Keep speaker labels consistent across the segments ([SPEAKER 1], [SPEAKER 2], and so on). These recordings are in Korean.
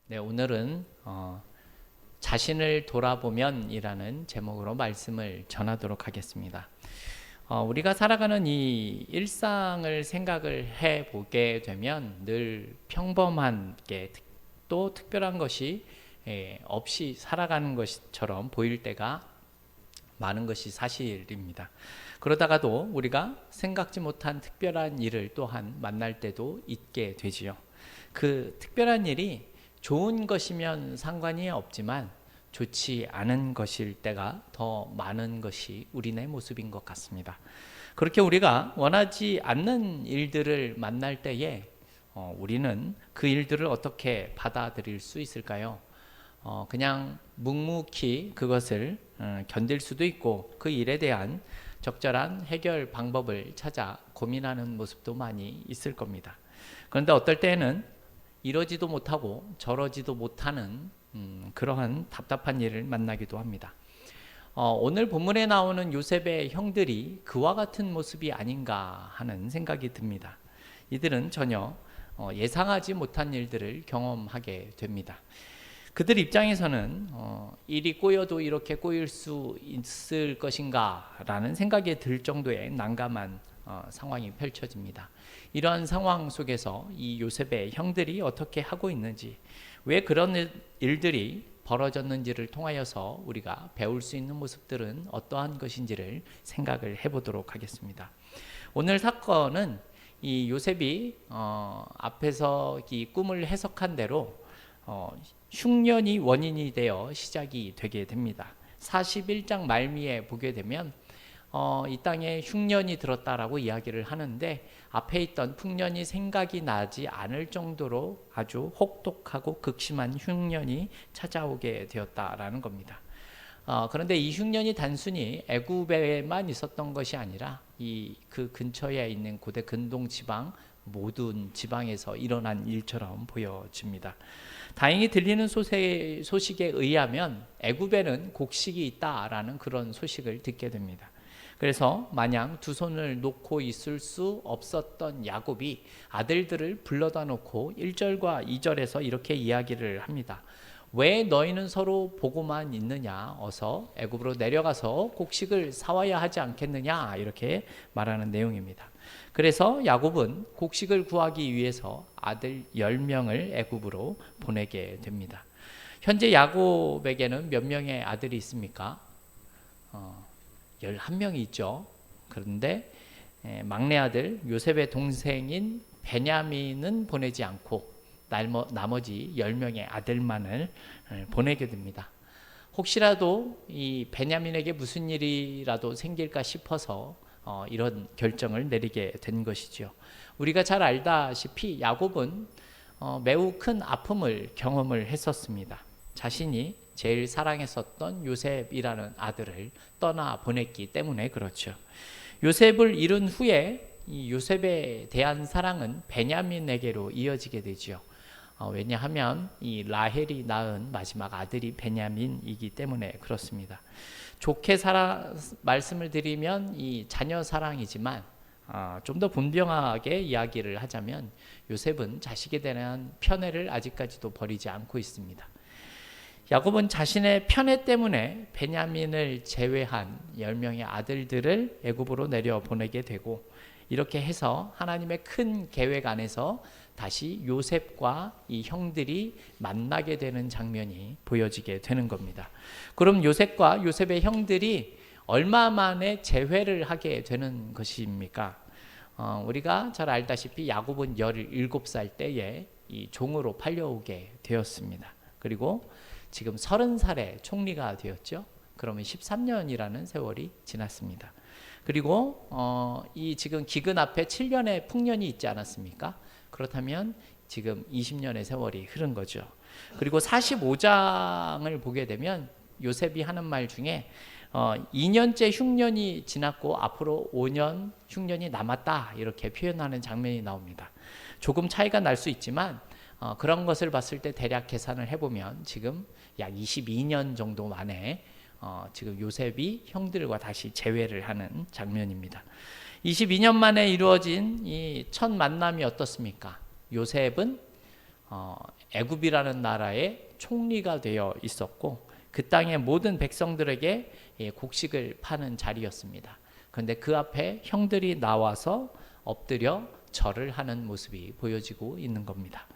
[SPEAKER 1] 네, 오늘은 자신을 돌아보면이라는 제목으로 말씀을 전하도록 하겠습니다. 우리가 살아가는 이 일상을 생각을 해 보게 되면 늘 평범한 게 또 특별한 것이 없이 살아가는 것처럼 보일 때가 많은 것이 사실입니다. 그러다가도 우리가 생각지 못한 특별한 일을 또한 만날 때도 있게 되지요. 그 특별한 일이 좋은 것이면 상관이 없지만 좋지 않은 것일 때가 더 많은 것이 우리네 모습인 것 같습니다. 그렇게 우리가 원하지 않는 일들을 만날 때에 우리는 그 일들을 어떻게 받아들일 수 있을까요? 그냥 묵묵히 그것을 견딜 수도 있고 그 일에 대한 적절한 해결 방법을 찾아 고민하는 모습도 많이 있을 겁니다. 그런데 어떨 때는 이러지도 못하고 저러지도 못하는 그러한 답답한 일을 만나기도 합니다. 오늘 본문에 나오는 요셉의 형들이 그와 같은 모습이 아닌가 하는 생각이 듭니다. 이들은 전혀 예상하지 못한 일들을 경험하게 됩니다. 그들 입장에서는 일이 꼬여도 이렇게 꼬일 수 있을 것인가 라는 생각이 들 정도의 난감한 상황이 펼쳐집니다. 이러한 상황 속에서 이 요셉의 형들이 어떻게 하고 있는지, 왜 그런 일들이 벌어졌는지를 통하여서 우리가 배울 수 있는 모습들은 어떠한 것인지를 생각을 해보도록 하겠습니다. 오늘 사건은 이 요셉이 앞에서 이 꿈을 해석한 대로 흉년이 원인이 되어 시작이 되게 됩니다. 41장 말미에 보게 되면 이 땅에 흉년이 들었다라고 이야기를 하는데 앞에 있던 풍년이 생각이 나지 않을 정도로 아주 혹독하고 극심한 흉년이 찾아오게 되었다라는 겁니다. 그런데 이 흉년이 단순히 애굽에만 있었던 것이 아니라 그 근처에 있는 고대 근동 지방 모든 지방에서 일어난 일처럼 보여집니다. 다행히 들리는 소식에 의하면 애굽에는 곡식이 있다라는 그런 소식을 듣게 됩니다. 그래서 마냥 두 손을 놓고 있을 수 없었던 야곱이 아들들을 불러다 놓고 1절과 2절에서 이렇게 이야기를 합니다. 왜 너희는 서로 보고만 있느냐? 어서 애굽으로 내려가서 곡식을 사와야 하지 않겠느냐? 이렇게 말하는 내용입니다. 그래서 야곱은 곡식을 구하기 위해서 아들 10명을 애굽으로 보내게 됩니다. 현재 야곱에게는 몇 명의 아들이 있습니까? 11명이 있죠. 그런데 막내 아들 요셉의 동생인 베냐민은 보내지 않고 나머지 10명의 아들만을 보내게 됩니다. 혹시라도 이 베냐민에게 무슨 일이라도 생길까 싶어서 이런 결정을 내리게 된 것이죠. 우리가 잘 알다시피 야곱은 매우 큰 아픔을 경험을 했었습니다. 자신이 제일 사랑했었던 요셉이라는 아들을 떠나 보냈기 때문에 그렇죠. 요셉을 잃은 후에 이 요셉에 대한 사랑은 베냐민에게로 이어지게 되죠. 왜냐하면 이 라헬이 낳은 마지막 아들이 베냐민이기 때문에 그렇습니다. 좋게 말씀을 드리면 이 자녀 사랑이지만 좀 더 분명하게 이야기를 하자면 요셉은 자식에 대한 편애를 아직까지도 버리지 않고 있습니다. 야곱은 자신의 편애 때문에 베냐민을 제외한 10명의 아들들을 애굽으로 내려보내게 되고 이렇게 해서 하나님의 큰 계획 안에서 다시 요셉과 이 형들이 만나게 되는 장면이 보여지게 되는 겁니다. 그럼 요셉과 요셉의 형들이 얼마 만에 재회를 하게 되는 것입니까? 우리가 잘 알다시피 야곱은 17살 때에 이 종으로 팔려오게 되었습니다. 그리고 지금 30살에 총리가 되었죠. 그러면 13년이라는 세월이 지났습니다. 그리고 이 지금 기근 앞에 7년의 풍년이 있지 않았습니까? 그렇다면 지금 20년의 세월이 흐른 거죠. 그리고 45장을 보게 되면 요셉이 하는 말 중에 2년째 흉년이 지났고 앞으로 5년 흉년이 남았다 이렇게 표현하는 장면이 나옵니다. 조금 차이가 날 수 있지만 그런 것을 봤을 때 대략 계산을 해보면 지금 약 22년 정도 만에 지금 요셉이 형들과 다시 재회를 하는 장면입니다. 22년 만에 이루어진 이 첫 만남이 어떻습니까? 요셉은 애굽이라는 나라의 총리가 되어 있었고 그 땅의 모든 백성들에게 곡식을 파는 자리였습니다. 그런데 그 앞에 형들이 나와서 엎드려 절을 하는 모습이 보여지고 있는 겁니다.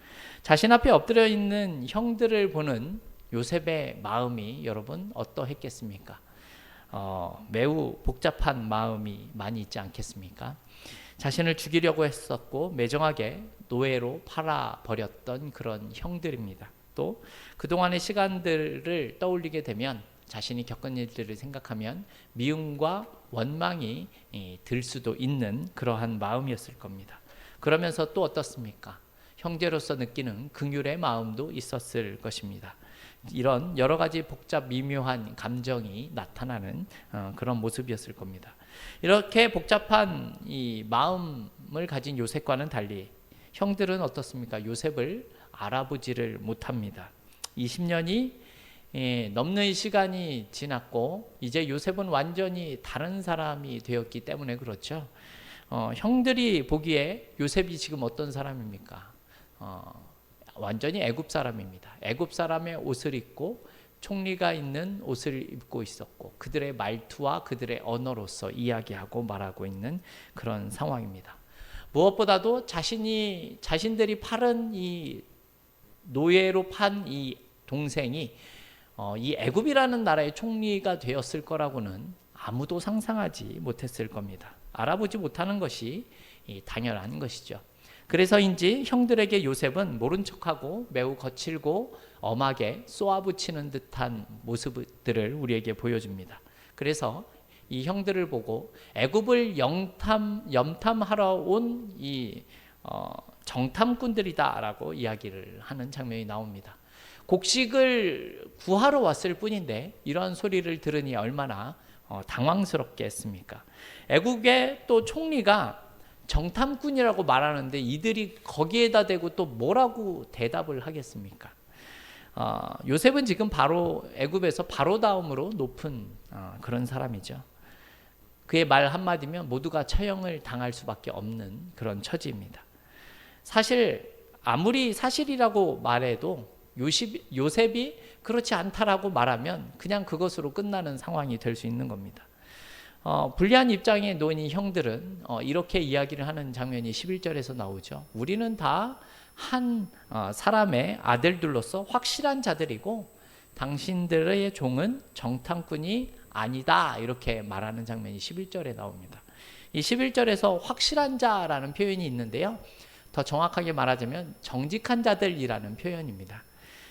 [SPEAKER 1] 자신 앞에 엎드려 있는 형들을 보는 요셉의 마음이 여러분 어떠했겠습니까? 매우 복잡한 마음이 많이 있지 않겠습니까? 자신을 죽이려고 했었고 매정하게 노예로 팔아버렸던 그런 형들입니다. 또 그동안의 시간들을 떠올리게 되면 자신이 겪은 일들을 생각하면 미움과 원망이 들 수도 있는 그러한 마음이었을 겁니다. 그러면서 또 어떻습니까? 형제로서 느끼는 긍휼의 마음도 있었을 것입니다. 이런 여러 가지 복잡 미묘한 감정이 나타나는 그런 모습이었을 겁니다. 이렇게 복잡한 이 마음을 가진 요셉과는 달리 형들은 어떻습니까? 요셉을 알아보지를 못합니다. 20년이 넘는 시간이 지났고 이제 요셉은 완전히 다른 사람이 되었기 때문에 그렇죠. 형들이 보기에 요셉이 지금 어떤 사람입니까? 완전히 애굽 사람입니다. 애굽 사람의 옷을 입고 총리가 있는 옷을 입고 있었고 그들의 말투와 그들의 언어로서 이야기하고 말하고 있는 그런 상황입니다. 무엇보다도 자신들이 팔은 이 노예로 판 이 동생이 이 애굽이라는 나라의 총리가 되었을 거라고는 아무도 상상하지 못했을 겁니다. 알아보지 못하는 것이 당연한 것이죠. 그래서인지 형들에게 요셉은 모른 척하고 매우 거칠고 엄하게 쏘아붙이는 듯한 모습들을 우리에게 보여줍니다. 그래서 이 형들을 보고 애굽을 염탐하러 온 이 정탐꾼들이다라고 이야기를 하는 장면이 나옵니다. 곡식을 구하러 왔을 뿐인데 이런 소리를 들으니 얼마나 당황스럽겠습니까? 애국의 또 총리가 정탐꾼이라고 말하는데 이들이 거기에다 대고 또 뭐라고 대답을 하겠습니까? 요셉은 지금 바로 애굽에서 바로 다음으로 높은 그런 사람이죠. 그의 말 한마디면 모두가 처형을 당할 수밖에 없는 그런 처지입니다. 사실 아무리 사실이라고 말해도 요셉이 그렇지 않다라고 말하면 그냥 그것으로 끝나는 상황이 될 수 있는 겁니다. 불리한 입장에 놓인 이 형들은 이렇게 이야기를 하는 장면이 11절에서 나오죠. 우리는 다 한 사람의 아들들로서 확실한 자들이고 당신들의 종은 정탐꾼이 아니다 이렇게 말하는 장면이 11절에 나옵니다. 이 11절에서 확실한 자라는 표현이 있는데요. 더 정확하게 말하자면 정직한 자들이라는 표현입니다.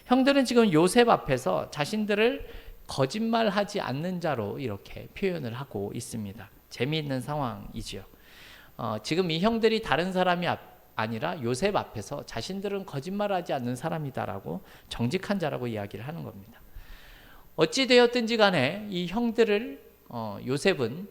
[SPEAKER 1] 형들은 지금 요셉 앞에서 자신들을 거짓말하지 않는 자로 이렇게 표현을 하고 있습니다. 재미있는 상황이지요. 지금 이 형들이 다른 사람이 아니라 요셉 앞에서 자신들은 거짓말하지 않는 사람이다라고 정직한 자라고 이야기를 하는 겁니다. 어찌 되었든지 간에 이 형들을 요셉은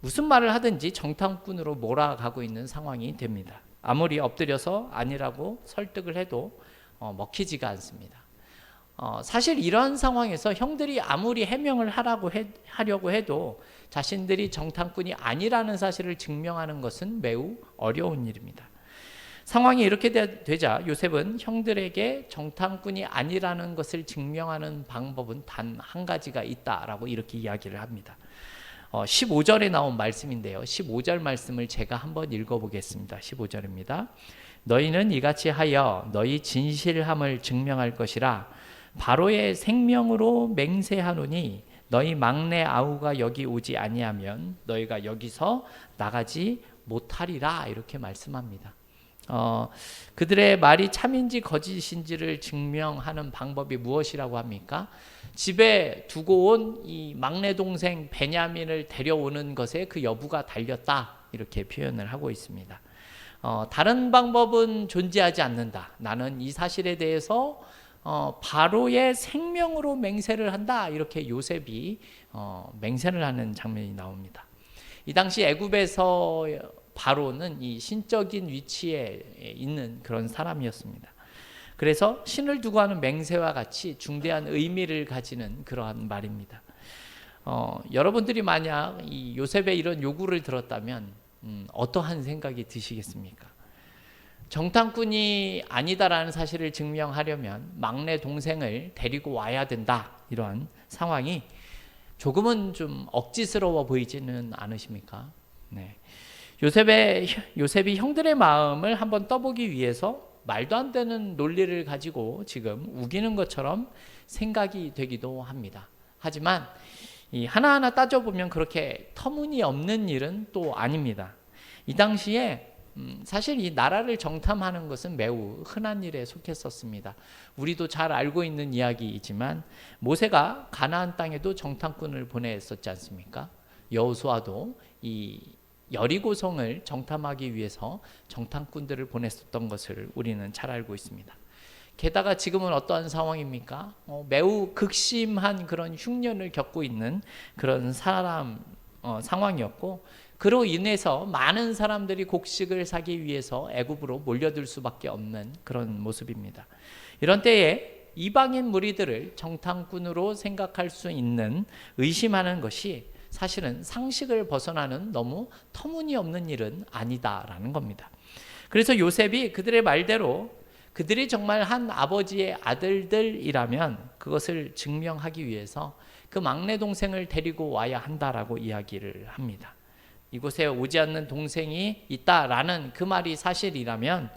[SPEAKER 1] 무슨 말을 하든지 정탐꾼으로 몰아가고 있는 상황이 됩니다. 아무리 엎드려서 아니라고 설득을 해도 먹히지가 않습니다. 사실 이런 상황에서 형들이 아무리 해명을 하려고 해도 자신들이 정탐꾼이 아니라는 사실을 증명하는 것은 매우 어려운 일입니다. 상황이 이렇게 되자 요셉은 형들에게 정탐꾼이 아니라는 것을 증명하는 방법은 단 한 가지가 있다라고 이렇게 이야기를 합니다. 15절에 나온 말씀인데요. 15절 말씀을 제가 한번 읽어보겠습니다. 15절입니다. 너희는 이같이 하여 너희 진실함을 증명할 것이라 바로의 생명으로 맹세하노니 너희 막내 아우가 여기 오지 아니하면 너희가 여기서 나가지 못하리라 이렇게 말씀합니다. 그들의 말이 참인지 거짓인지를 증명하는 방법이 무엇이라고 합니까? 집에 두고 온 이 막내 동생 베냐민을 데려오는 것에 그 여부가 달렸다 이렇게 표현을 하고 있습니다. 다른 방법은 존재하지 않는다. 나는 이 사실에 대해서 바로의 생명으로 맹세를 한다 이렇게 요셉이 맹세를 하는 장면이 나옵니다. 이 당시 애굽에서 바로는 이 신적인 위치에 있는 그런 사람이었습니다. 그래서 신을 두고 하는 맹세와 같이 중대한 의미를 가지는 그러한 말입니다. 여러분들이 만약 이 요셉의 이런 요구를 들었다면 어떠한 생각이 드시겠습니까? 정탐꾼이 아니다라는 사실을 증명하려면 막내 동생을 데리고 와야 된다. 이런 상황이 조금은 좀 억지스러워 보이지는 않으십니까? 네. 요셉이 형들의 마음을 한번 떠보기 위해서 말도 안 되는 논리를 가지고 지금 우기는 것처럼 생각이 되기도 합니다. 하지만 이 하나하나 따져보면 그렇게 터무니없는 일은 또 아닙니다. 이 당시에 사실 이 나라를 정탐하는 것은 매우 흔한 일에 속했었습니다. 우리도 잘 알고 있는 이야기이지만 모세가 가나안 땅에도 정탐꾼을 보냈었지 않습니까? 여호수아도 이 여리고성을 정탐하기 위해서 정탐꾼들을 보냈었던 것을 우리는 잘 알고 있습니다. 게다가 지금은 어떠한 상황입니까? 매우 극심한 그런 흉년을 겪고 있는 그런 상황이었고, 그로 인해서 많은 사람들이 곡식을 사기 위해서 애굽으로 몰려들 수밖에 없는 그런 모습입니다. 이런 때에 이방인 무리들을 정탐꾼으로 생각할 수 있는, 의심하는 것이 사실은 상식을 벗어나는 너무 터무니없는 일은 아니다라는 겁니다. 그래서 요셉이 그들의 말대로 그들이 정말 한 아버지의 아들들이라면 그것을 증명하기 위해서 그 막내 동생을 데리고 와야 한다라고 이야기를 합니다. 이곳에 오지 않는 동생이 있다라는 그 말이 사실이라면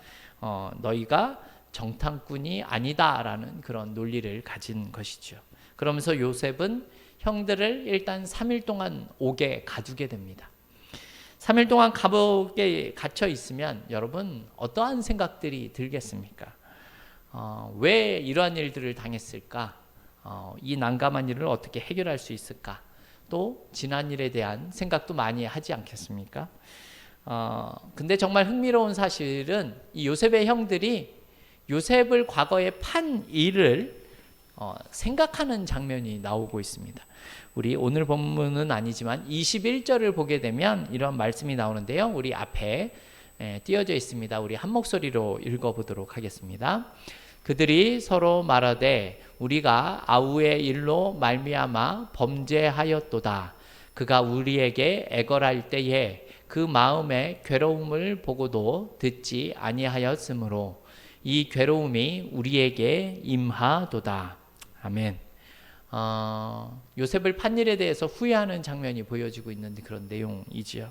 [SPEAKER 1] 너희가 정탐꾼이 아니다라는 그런 논리를 가진 것이죠. 그러면서 요셉은 형들을 일단 3일 동안 옥에 가두게 됩니다. 3일 동안 감옥에 갇혀 있으면 여러분 어떠한 생각들이 들겠습니까? 왜 이러한 일들을 당했을까? 이 난감한 일을 어떻게 해결할 수 있을까? 또 지난 일에 대한 생각도 많이 하지 않겠습니까? 근데 정말 흥미로운 사실은 이 요셉의 형들이 요셉을 과거에 판 일을 생각하는 장면이 나오고 있습니다. 우리 오늘 본문은 아니지만 21절을 보게 되면 이런 말씀이 나오는데요. 우리 앞에 띄어져 있습니다. 우리 한 목소리로 읽어보도록 하겠습니다. 그들이 서로 말하되 우리가 아우의 일로 말미암아 범죄하였도다. 그가 우리에게 애걸할 때에 그 마음의 괴로움을 보고도 듣지 아니하였으므로 이 괴로움이 우리에게 임하도다. 아멘. 요셉을 판 일에 대해서 후회하는 장면이 보여지고 있는 그런 내용이지요.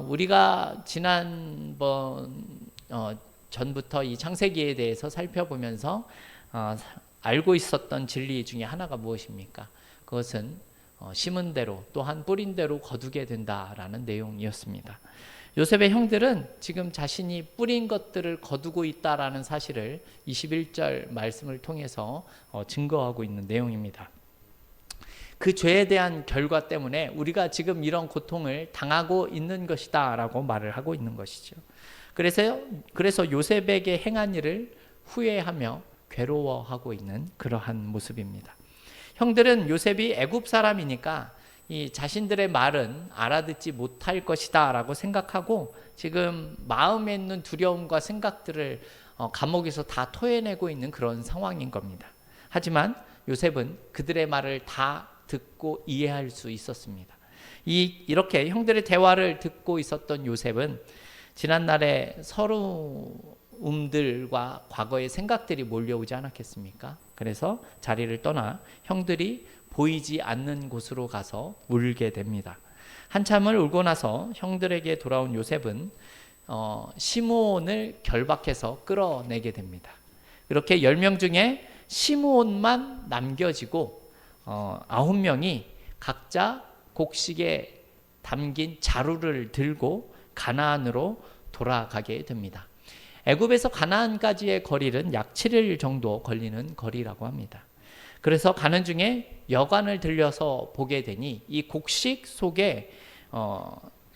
[SPEAKER 1] 우리가 지난번 전부터 이 창세기에 대해서 살펴보면서 알고 있었던 진리 중에 하나가 무엇입니까? 그것은 심은 대로 또한 뿌린 대로 거두게 된다라는 내용이었습니다. 요셉의 형들은 지금 자신이 뿌린 것들을 거두고 있다라는 사실을 21절 말씀을 통해서 증거하고 있는 내용입니다. 그 죄에 대한 결과 때문에 우리가 지금 이런 고통을 당하고 있는 것이다 라고 말을 하고 있는 것이죠. 그래서 요셉에게 행한 일을 후회하며 괴로워하고 있는 그러한 모습입니다. 형들은 요셉이 애굽 사람이니까 이 자신들의 말은 알아듣지 못할 것이다 라고 생각하고 지금 마음에 있는 두려움과 생각들을 감옥에서 다 토해내고 있는 그런 상황인 겁니다. 하지만 요셉은 그들의 말을 다 듣고 이해할 수 있었습니다. 이렇게 형들의 대화를 듣고 있었던 요셉은 지난날의 서러움들과 과거의 생각들이 몰려오지 않았겠습니까? 그래서 자리를 떠나 형들이 보이지 않는 곳으로 가서 울게 됩니다. 한참을 울고 나서 형들에게 돌아온 요셉은 시므온을 결박해서 끌어내게 됩니다. 이렇게 10명 중에 시므온만 남겨지고 9명이 각자 곡식에 담긴 자루를 들고 가나안으로 돌아가게 됩니다. 애굽에서 가나안까지의 거리는 약 7일 정도 걸리는 거리라고 합니다. 그래서 가는 중에 여관을 들려서 보게 되니 이 곡식 속에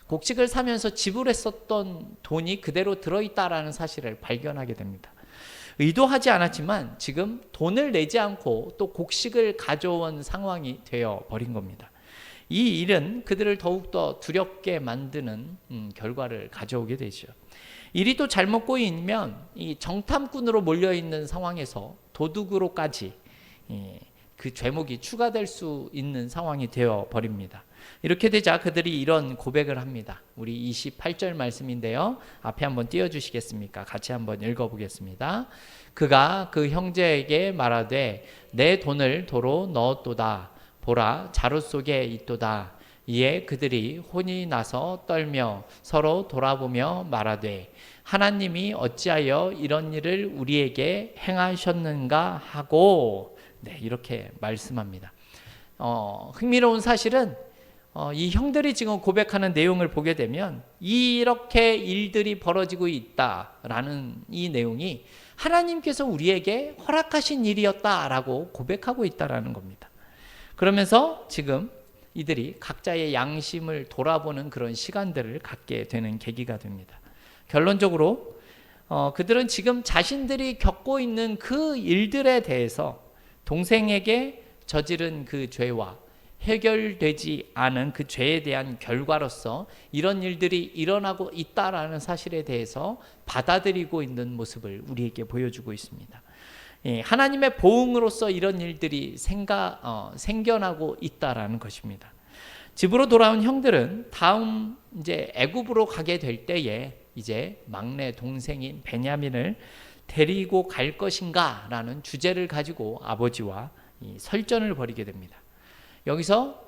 [SPEAKER 1] 곡식을 사면서 지불했었던 돈이 그대로 들어있다라는 사실을 발견하게 됩니다. 의도하지 않았지만 지금 돈을 내지 않고 또 곡식을 가져온 상황이 되어 버린 겁니다. 이 일은 그들을 더욱더 두렵게 만드는 결과를 가져오게 되죠. 일이 또 잘못 꼬이면 이 정탐꾼으로 몰려있는 상황에서 도둑으로까지 그 죄목이 추가될 수 있는 상황이 되어 버립니다. 이렇게 되자 그들이 이런 고백을 합니다. 우리 28절 말씀인데요. 앞에 한번 띄워주시겠습니까? 같이 한번 읽어보겠습니다. 그가 그 형제에게 말하되 내 돈을 도로 넣었도다. 보라, 자루 속에 있도다. 이에 그들이 혼이 나서 떨며 서로 돌아보며 말하되 하나님이 어찌하여 이런 일을 우리에게 행하셨는가 하고, 네, 이렇게 말씀합니다. 흥미로운 사실은 이 형들이 지금 고백하는 내용을 보게 되면 이렇게 일들이 벌어지고 있다라는 이 내용이 하나님께서 우리에게 허락하신 일이었다라고 고백하고 있다라는 겁니다. 그러면서 지금 이들이 각자의 양심을 돌아보는 그런 시간들을 갖게 되는 계기가 됩니다. 결론적으로 그들은 지금 자신들이 겪고 있는 그 일들에 대해서 동생에게 저지른 그 죄와 해결되지 않은 그 죄에 대한 결과로서 이런 일들이 일어나고 있다라는 사실에 대해서 받아들이고 있는 모습을 우리에게 보여주고 있습니다. 하나님의 보응으로서 이런 일들이 생겨나고 있다라는 것입니다. 집으로 돌아온 형들은 다음 이제 애굽으로 가게 될 때에 이제 막내 동생인 베냐민을 데리고 갈 것인가라는 주제를 가지고 아버지와 설전을 벌이게 됩니다. 여기서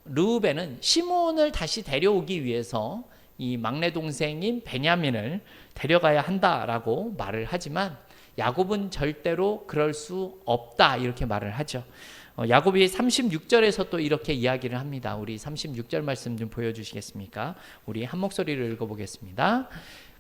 [SPEAKER 1] 르우벤은 시므온을 다시 데려오기 위해서 이 막내 동생인 베냐민을 데려가야 한다라고 말을 하지만 야곱은 절대로 그럴 수 없다 이렇게 말을 하죠. 야곱이 36절에서 또 이렇게 이야기를 합니다. 우리 36절 말씀 좀 보여주시겠습니까? 우리 한 목소리를 읽어보겠습니다.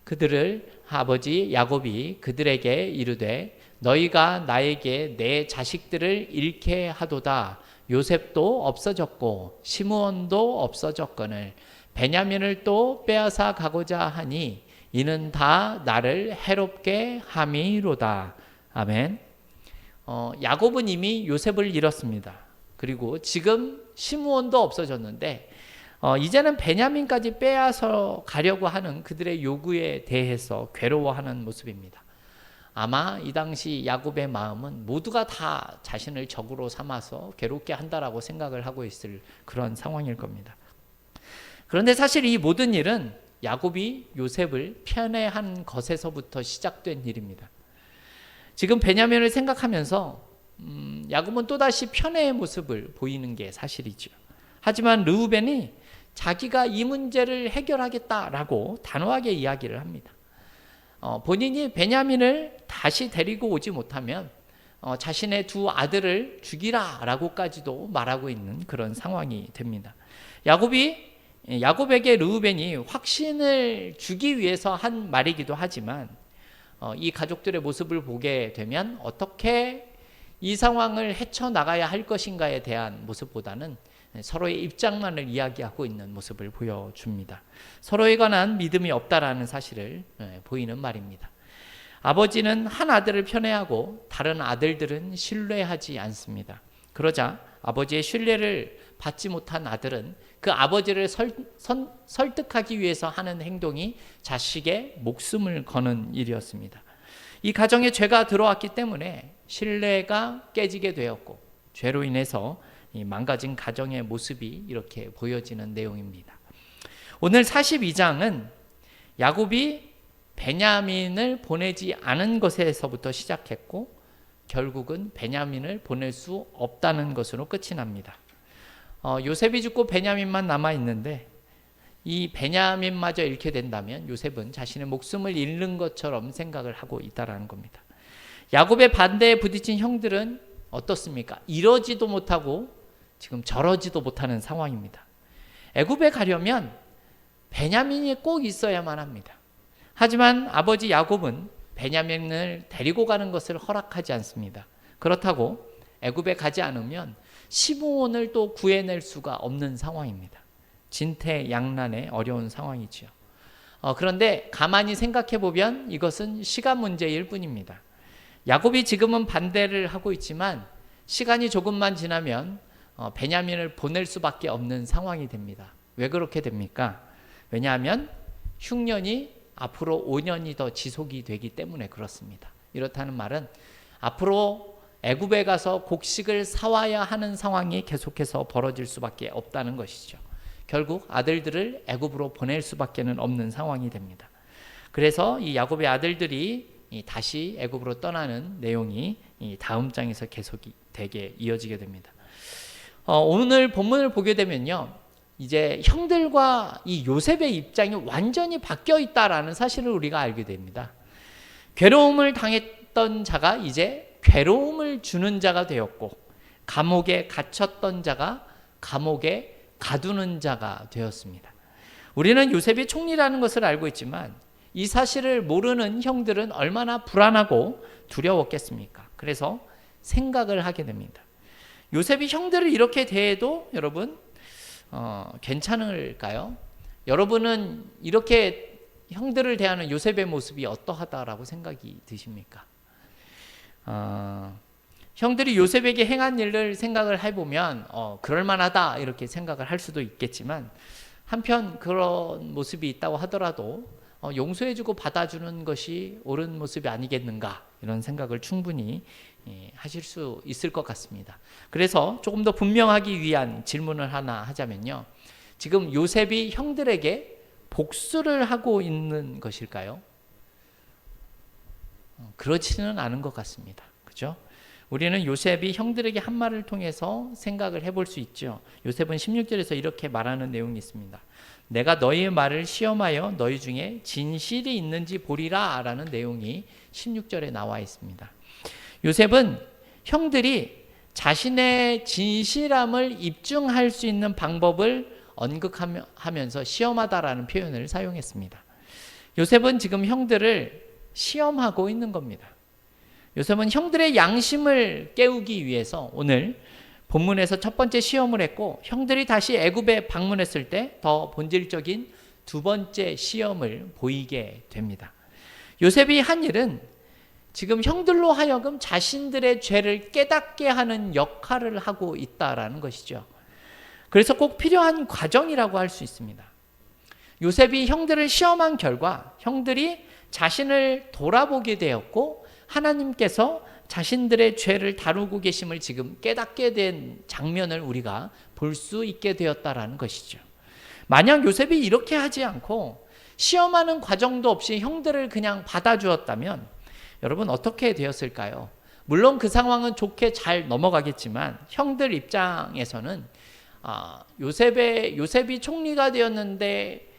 [SPEAKER 1] 그들을 아버지 야곱이 그들에게 이르되 너희가 나에게 내 자식들을 잃게 하도다. 요셉도 없어졌고 시므온도 없어졌거늘 베냐민을 또 빼앗아 가고자 하니 이는 다 나를 해롭게 함이로다. 아멘. 야곱은 이미 요셉을 잃었습니다. 그리고 지금 시므온도 없어졌는데 이제는 베냐민까지 빼앗아 가려고 하는 그들의 요구에 대해서 괴로워하는 모습입니다. 아마 이 당시 야곱의 마음은 모두가 다 자신을 적으로 삼아서 괴롭게 한다라고 생각을 하고 있을 그런 상황일 겁니다. 그런데 사실 이 모든 일은 야곱이 요셉을 편애한 것에서부터 시작된 일입니다. 지금 베냐민을 생각하면서 야곱은 또다시 편애의 모습을 보이는 게 사실이죠. 하지만 르우벤이 자기가 이 문제를 해결하겠다라고 단호하게 이야기를 합니다. 본인이 베냐민을 다시 데리고 오지 못하면 자신의 두 아들을 죽이라라고까지도 말하고 있는 그런 상황이 됩니다. 야곱에게 르우벤이 확신을 주기 위해서 한 말이기도 하지만 이 가족들의 모습을 보게 되면 어떻게 이 상황을 헤쳐나가야 할 것인가에 대한 모습보다는 서로의 입장만을 이야기하고 있는 모습을 보여줍니다. 서로에 관한 믿음이 없다라는 사실을 보이는 말입니다. 아버지는 한 아들을 편애하고 다른 아들들은 신뢰하지 않습니다. 그러자 아버지의 신뢰를 받지 못한 아들은 그 아버지를 설득하기 위해서 하는 행동이 자식의 목숨을 거는 일이었습니다. 이 가정에 죄가 들어왔기 때문에 신뢰가 깨지게 되었고 죄로 인해서 이 망가진 가정의 모습이 이렇게 보여지는 내용입니다. 오늘 42장은 야곱이 베냐민을 보내지 않은 것에서부터 시작했고 결국은 베냐민을 보낼 수 없다는 것으로 끝이 납니다. 요셉이 죽고 베냐민만 남아있는데 이 베냐민마저 잃게 된다면 요셉은 자신의 목숨을 잃는 것처럼 생각을 하고 있다는 겁니다. 야곱의 반대에 부딪힌 형들은 어떻습니까? 이러지도 못하고 지금 저러지도 못하는 상황입니다. 애굽에 가려면 베냐민이 꼭 있어야만 합니다. 하지만 아버지 야곱은 베냐민을 데리고 가는 것을 허락하지 않습니다. 그렇다고 애굽에 가지 않으면 시므온을 또 구해낼 수가 없는 상황입니다. 진퇴양난의 어려운 상황이죠. 그런데 가만히 생각해 보면 이것은 시간 문제일 뿐입니다. 야곱이 지금은 반대를 하고 있지만 시간이 조금만 지나면 베냐민을 보낼 수밖에 없는 상황이 됩니다. 왜 그렇게 됩니까? 왜냐하면 흉년이 앞으로 5년이 더 지속이 되기 때문에 그렇습니다. 이렇다는 말은 앞으로 애굽에 가서 곡식을 사와야 하는 상황이 계속해서 벌어질 수밖에 없다는 것이죠. 결국 아들들을 애굽으로 보낼 수밖에는 없는 상황이 됩니다. 그래서 이 야곱의 아들들이 다시 애굽으로 떠나는 내용이 이 다음 장에서 계속이 되게 이어지게 됩니다. 오늘 본문을 보게 되면요, 이제 형들과 이 요셉의 입장이 완전히 바뀌어 있다라는 사실을 우리가 알게 됩니다. 괴로움을 당했던 자가 이제 괴로움을 주는 자가 되었고, 감옥에 갇혔던 자가 감옥에 가두는 자가 되었습니다. 우리는 요셉이 총리라는 것을 알고 있지만 이 사실을 모르는 형들은 얼마나 불안하고 두려웠겠습니까? 그래서 생각을 하게 됩니다. 요셉이 형들을 이렇게 대해도 여러분 괜찮을까요? 여러분은 이렇게 형들을 대하는 요셉의 모습이 어떠하다라고 생각이 드십니까? 형들이 요셉에게 행한 일을 생각을 해보면 그럴만하다 이렇게 생각을 할 수도 있겠지만, 한편 그런 모습이 있다고 하더라도 용서해주고 받아주는 것이 옳은 모습이 아니겠는가, 이런 생각을 충분히 하실 수 있을 것 같습니다. 그래서 조금 더 분명하기 위한 질문을 하나 하자면요, 지금 요셉이 형들에게 복수를 하고 있는 것일까요? 그렇지는 않은 것 같습니다. 그죠? 우리는 요셉이 형들에게 한 말을 통해서 생각을 해볼 수 있죠. 요셉은 16절에서 이렇게 말하는 내용이 있습니다. 내가 너희의 말을 시험하여 너희 중에 진실이 있는지 보리라 라는 내용이 16절에 나와 있습니다. 요셉은 형들이 자신의 진실함을 입증할 수 있는 방법을 언급하면서 시험하다라는 표현을 사용했습니다. 요셉은 지금 형들을 시험하고 있는 겁니다. 요셉은 형들의 양심을 깨우기 위해서 오늘 본문에서 첫 번째 시험을 했고, 형들이 다시 애굽에 방문했을 때 더 본질적인 두 번째 시험을 보이게 됩니다. 요셉이 한 일은 지금 형들로 하여금 자신들의 죄를 깨닫게 하는 역할을 하고 있다라는 것이죠. 그래서 꼭 필요한 과정이라고 할 수 있습니다. 요셉이 형들을 시험한 결과 형들이 자신을 돌아보게 되었고, 하나님께서 자신들의 죄를 다루고 계심을 지금 깨닫게 된 장면을 우리가 볼 수 있게 되었다라는 것이죠. 만약 요셉이 이렇게 하지 않고 시험하는 과정도 없이 형들을 그냥 받아주었다면 여러분 어떻게 되었을까요? 물론 그 상황은 좋게 잘 넘어가겠지만 형들 입장에서는 요셉이 총리가 되었는데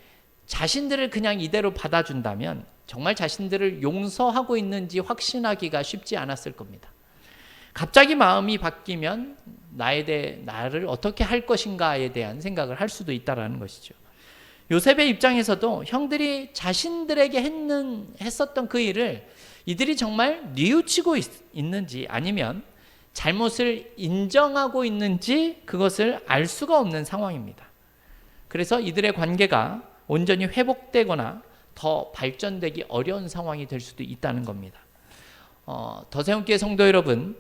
[SPEAKER 1] 자신들을 그냥 이대로 받아준다면 정말 자신들을 용서하고 있는지 확신하기가 쉽지 않았을 겁니다. 갑자기 마음이 바뀌면 나를 어떻게 할 것인가에 대한 생각을 할 수도 있다는 것이죠. 요셉의 입장에서도 형들이 자신들에게 했었던 그 일을 이들이 정말 뉘우치고 있는지 아니면 잘못을 인정하고 있는지 그것을 알 수가 없는 상황입니다. 그래서 이들의 관계가 온전히 회복되거나 더 발전되기 어려운 상황이 될 수도 있다는 겁니다. 더세움교회 성도 여러분,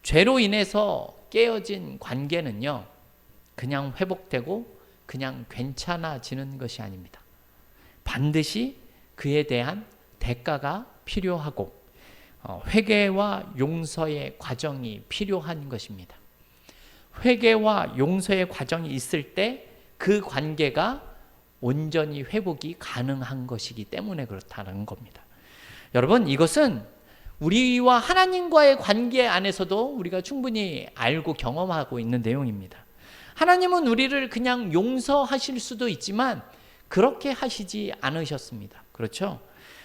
[SPEAKER 1] 죄로 인해서 깨어진 관계는요, 그냥 회복되고 그냥 괜찮아지는 것이 아닙니다. 반드시 그에 대한 대가가 필요하고 회개와 용서의 과정이 필요한 것입니다. 회개와 용서의 과정이 있을 때 그 관계가 온전히 회복이 가능한 것이기 때문에 그렇다는 겁니다. 여러분, 이것은 우리와 하나님과의 관계 안에서도 우리가 충분히 알고 경험하고 있는 내용입니다. 하나님은 우리를 그냥 용서하실 수도 있지만 그렇게 하시지 않으셨습니다. 그렇죠?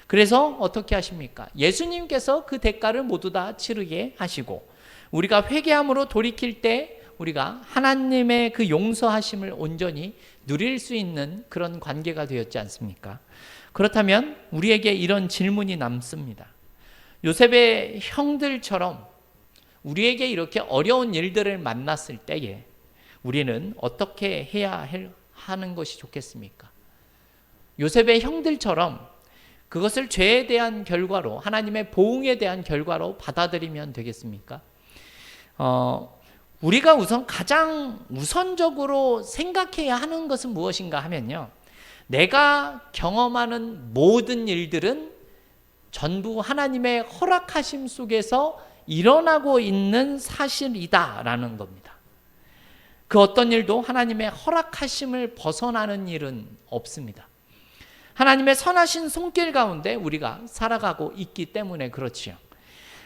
[SPEAKER 1] 그래서 어떻게 하십니까? 예수님께서 그 대가를 모두 다 치르게 하시고 우리가 회개함으로 돌이킬 때 우리가 하나님의 그 용서하심을 온전히 누릴 수 있는 그런 관계가 되었지 않습니까? 그렇다면 우리에게 이런 질문이 남습니다. 요셉의 형들처럼 우리에게 이렇게 어려운 일들을 만났을 때에 우리는 어떻게 해야 하는 것이 좋겠습니까? 요셉의 형들처럼 그것을 죄에 대한 결과로, 하나님의 보응에 대한 결과로 받아들이면 되겠습니까? 우리가 가장 우선적으로 생각해야 하는 것은 무엇인가 하면요, 내가 경험하는 모든 일들은 전부 하나님의 허락하심 속에서 일어나고 있는 사실이다라는 겁니다. 그 어떤 일도 하나님의 허락하심을 벗어나는 일은 없습니다. 하나님의 선하신 손길 가운데 우리가 살아가고 있기 때문에 그렇지요.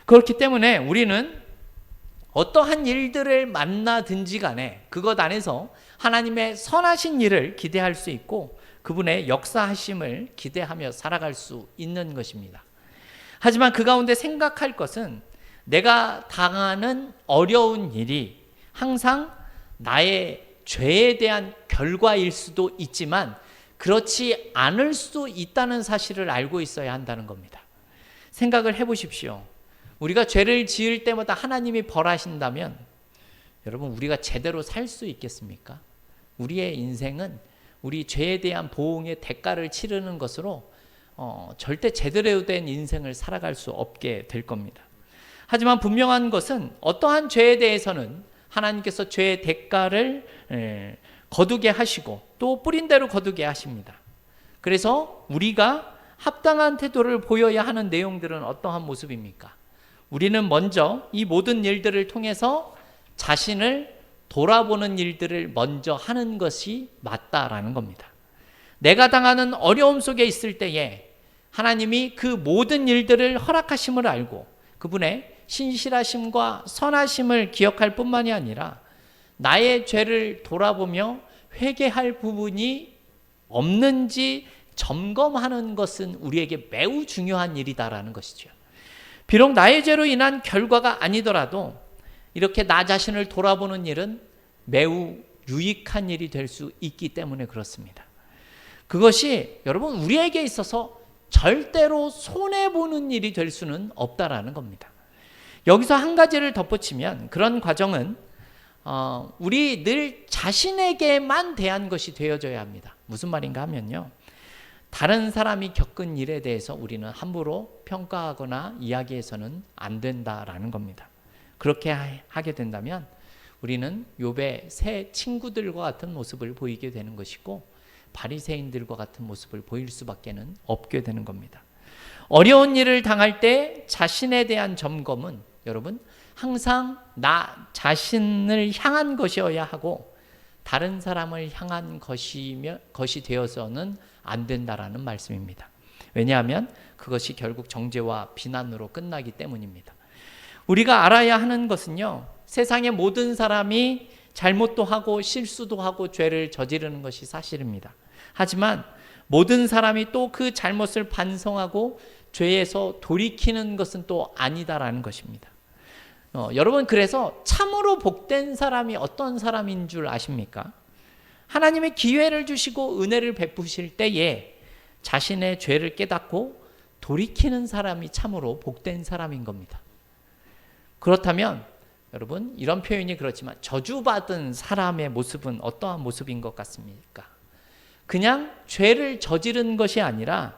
[SPEAKER 1] 그렇기 때문에 우리는 어떠한 일들을 만나든지 간에 그것 안에서 하나님의 선하신 일을 기대할 수 있고 그분의 역사하심을 기대하며 살아갈 수 있는 것입니다. 하지만 그 가운데 생각할 것은 내가 당하는 어려운 일이 항상 나의 죄에 대한 결과일 수도 있지만 그렇지 않을 수 있다는 사실을 알고 있어야 한다는 겁니다. 생각을 해보십시오. 우리가 죄를 지을 때마다 하나님이 벌하신다면 여러분 우리가 제대로 살 수 있겠습니까? 우리의 인생은 우리 죄에 대한 보응의 대가를 치르는 것으로 절대 제대로 된 인생을 살아갈 수 없게 될 겁니다. 하지만 분명한 것은 어떠한 죄에 대해서는 하나님께서 죄의 대가를 거두게 하시고 또 뿌린 대로 거두게 하십니다. 그래서 우리가 합당한 태도를 보여야 하는 내용들은 어떠한 모습입니까? 우리는 먼저 이 모든 일들을 통해서 자신을 돌아보는 일들을 먼저 하는 것이 맞다라는 겁니다. 내가 당하는 어려움 속에 있을 때에 하나님이 그 모든 일들을 허락하심을 알고 그분의 신실하심과 선하심을 기억할 뿐만이 아니라 나의 죄를 돌아보며 회개할 부분이 없는지 점검하는 것은 우리에게 매우 중요한 일이다라는 것이죠. 비록 나의 죄로 인한 결과가 아니더라도 이렇게 나 자신을 돌아보는 일은 매우 유익한 일이 될 수 있기 때문에 그렇습니다. 그것이 여러분 우리에게 있어서 절대로 손해보는 일이 될 수는 없다라는 겁니다. 여기서 한 가지를 덧붙이면 그런 과정은 우리 늘 자신에게만 대한 것이 되어져야 합니다. 무슨 말인가 하면요. 다른 사람이 겪은 일에 대해서 우리는 함부로 평가하거나 이야기해서는 안 된다라는 겁니다. 그렇게 하게 된다면 우리는 욥의 새 친구들과 같은 모습을 보이게 되는 것이고 바리새인들과 같은 모습을 보일 수밖에는 없게 되는 겁니다. 어려운 일을 당할 때 자신에 대한 점검은 여러분 항상 나 자신을 향한 것이어야 하고 다른 사람을 향한 것이 되어서는 안 된다라는 말씀입니다. 왜냐하면 그것이 결국 정죄와 비난으로 끝나기 때문입니다. 우리가 알아야 하는 것은요. 세상의 모든 사람이 잘못도 하고 실수도 하고 죄를 저지르는 것이 사실입니다. 하지만 모든 사람이 또 그 잘못을 반성하고 죄에서 돌이키는 것은 또 아니다라는 것입니다. 여러분 그래서 참으로 복된 사람이 어떤 사람인 줄 아십니까? 하나님의 기회를 주시고 은혜를 베푸실 때에 자신의 죄를 깨닫고 돌이키는 사람이 참으로 복된 사람인 겁니다. 그렇다면 여러분 이런 표현이 그렇지만 저주받은 사람의 모습은 어떠한 모습인 것 같습니까? 그냥 죄를 저지른 것이 아니라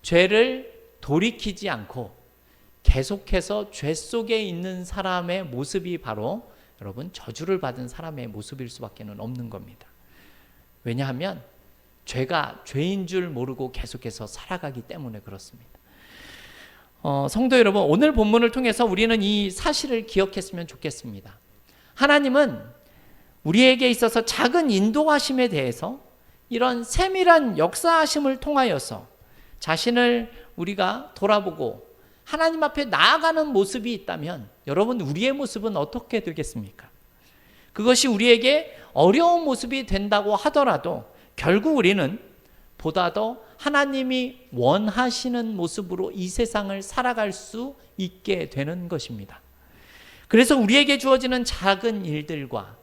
[SPEAKER 1] 죄를 돌이키지 않고 계속해서 죄 속에 있는 사람의 모습이 바로 여러분 저주를 받은 사람의 모습일 수밖에 없는 겁니다. 왜냐하면 죄가 죄인 줄 모르고 계속해서 살아가기 때문에 그렇습니다. 성도 여러분, 오늘 본문을 통해서 우리는 이 사실을 기억했으면 좋겠습니다. 하나님은 우리에게 있어서 작은 인도하심에 대해서 이런 세밀한 역사하심을 통하여서 자신을 우리가 돌아보고 하나님 앞에 나아가는 모습이 있다면 여러분 우리의 모습은 어떻게 되겠습니까? 그것이 우리에게 어려운 모습이 된다고 하더라도 결국 우리는 보다 더 하나님이 원하시는 모습으로 이 세상을 살아갈 수 있게 되는 것입니다. 그래서 우리에게 주어지는 작은 일들과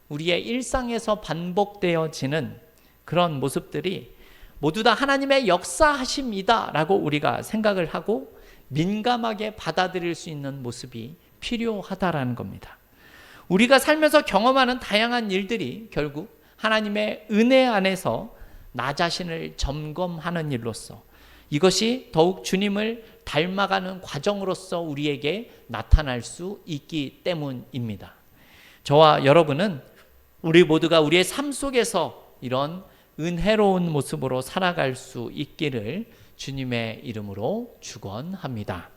[SPEAKER 1] 우리의 일상에서 반복되어지는 그런 모습들이 모두 다 하나님의 역사하심이다라고 우리가 생각을 하고 민감하게 받아들일 수 있는 모습이 필요하다라는 겁니다. 우리가 살면서 경험하는 다양한 일들이 결국 하나님의 은혜 안에서 나 자신을 점검하는 일로서 이것이 더욱 주님을 닮아가는 과정으로서 우리에게 나타날 수 있기 때문입니다. 저와 여러분은 우리 모두가 우리의 삶 속에서 이런 은혜로운 모습으로 살아갈 수 있기를 주님의 이름으로 축원합니다.